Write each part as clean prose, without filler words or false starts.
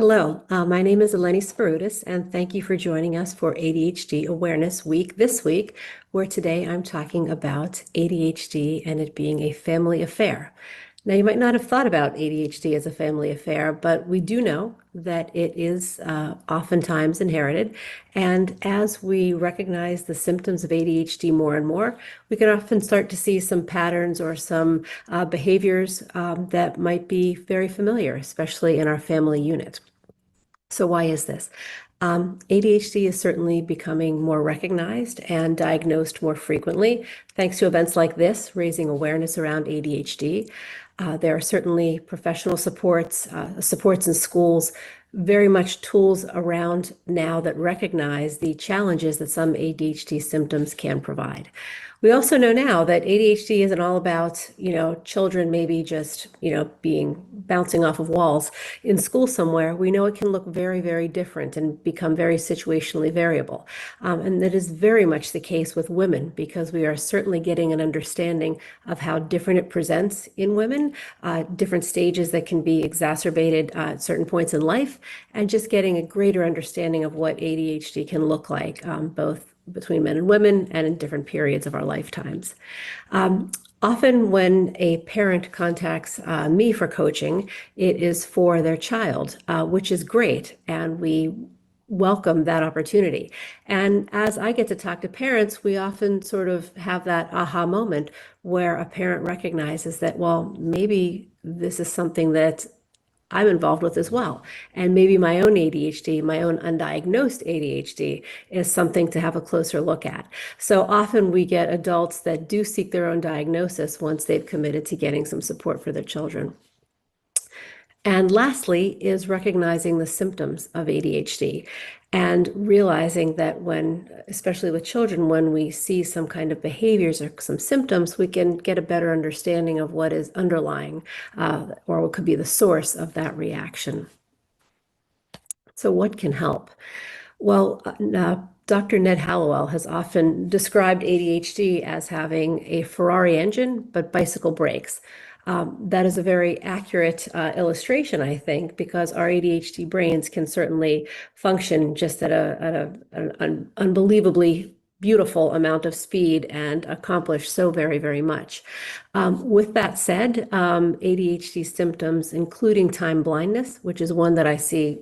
Hello, my name is Eleni Spirudis, and thank you for joining us for ADHD Awareness Week this week, where today I'm talking about ADHD and it being a family affair. Now, you might not have thought about ADHD as a family affair, but we do know that it is oftentimes inherited. And as we recognize the symptoms of ADHD more and more, we can often start to see some patterns or some behaviors that might be very familiar, especially in our family unit. So why is this? ADHD is certainly becoming more recognized and diagnosed more frequently, thanks to events like this, raising awareness around ADHD. There are certainly professional supports in schools, very much tools around now that recognize the challenges that some ADHD symptoms can provide. We also know now that ADHD isn't all about, children maybe just, bouncing off of walls in school somewhere. We know it can look very, very different and become very situationally variable. And that is very much the case with women, because we are certainly getting an understanding of how different it presents in women, different stages that can be exacerbated at certain points in life, and just getting a greater understanding of what ADHD can look like, both between men and women and in different periods of our lifetimes. Often when a parent contacts me for coaching, it is for their child, which is great, and we welcome that opportunity. And as I get to talk to parents, we often sort of have that aha moment where a parent recognizes that, well, maybe this is something that I'm involved with as well. And maybe my own ADHD, my own undiagnosed ADHD, is something to have a closer look at. So often we get adults that do seek their own diagnosis once they've committed to getting some support for their children. And lastly is recognizing the symptoms of ADHD and realizing that when, especially with children, when we see some kind of behaviors or some symptoms, we can get a better understanding of what is underlying or what could be the source of that reaction. So what can help? Well, Dr. Ned Hallowell has often described ADHD as having a Ferrari engine, but bicycle brakes. That is a very accurate illustration, I think, because our ADHD brains can certainly function just at an unbelievably beautiful amount of speed and accomplish so very, very much. With that said, ADHD symptoms, including time blindness, which is one that I see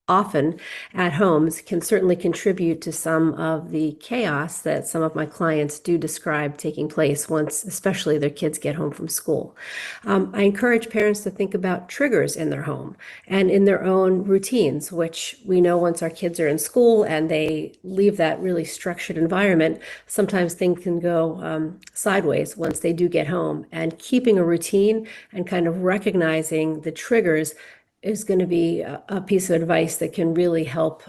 often at homes, can certainly contribute to some of the chaos that some of my clients do describe taking place once, especially their kids get home from school. I encourage parents to think about triggers in their home and in their own routines, which we know once our kids are in school and they leave that really structured environment, sometimes things can go sideways once they do get home. And keeping a routine and kind of recognizing the triggers is going to be a piece of advice that can really help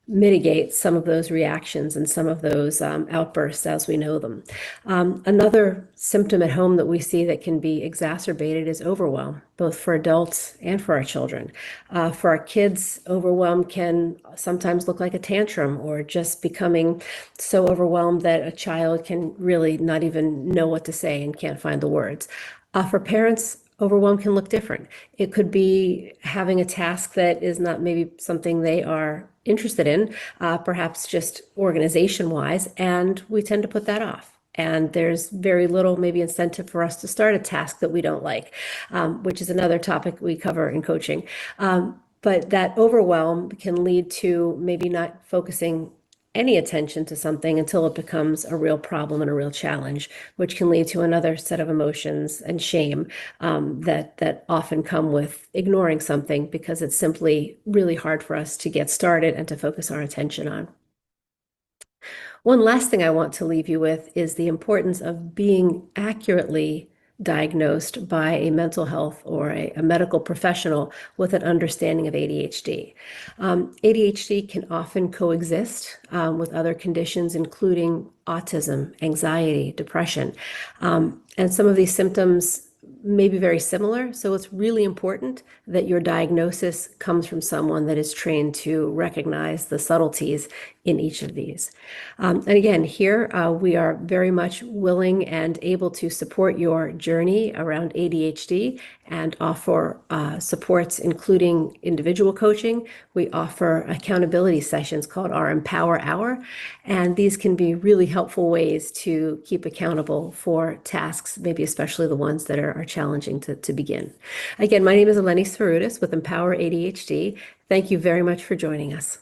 mitigate some of those reactions and some of those outbursts as we know them. Another symptom at home that we see that can be exacerbated is overwhelm, both for adults and for our children. For our kids, overwhelm can sometimes look like a tantrum or just becoming so overwhelmed that a child can really not even know what to say and can't find the words. For parents, overwhelm can look different. It could be having a task that is not maybe something they are interested in, perhaps just organization-wise, and we tend to put that off. And there's very little maybe incentive for us to start a task that we don't like, which is another topic we cover in coaching. But that overwhelm can lead to maybe not focusing any attention to something until it becomes a real problem and a real challenge, which can lead to another set of emotions and shame that often come with ignoring something because it's simply really hard for us to get started and to focus our attention on. One last thing I want to leave you with is the importance of being accurately diagnosed by a mental health or a medical professional with an understanding of ADHD. ADHD can often coexist with other conditions, including autism, anxiety, depression. And some of these symptoms may be very similar. So it's really important that your diagnosis comes from someone that is trained to recognize the subtleties in each of these. And again, here we are very much willing and able to support your journey around ADHD and offer supports, including individual coaching. We offer accountability sessions called our Empower Hour, and these can be really helpful ways to keep accountable for tasks, maybe especially the ones that are challenging to begin. Again, my name is Eleni Svaroutis with Empower ADHD. Thank you very much for joining us.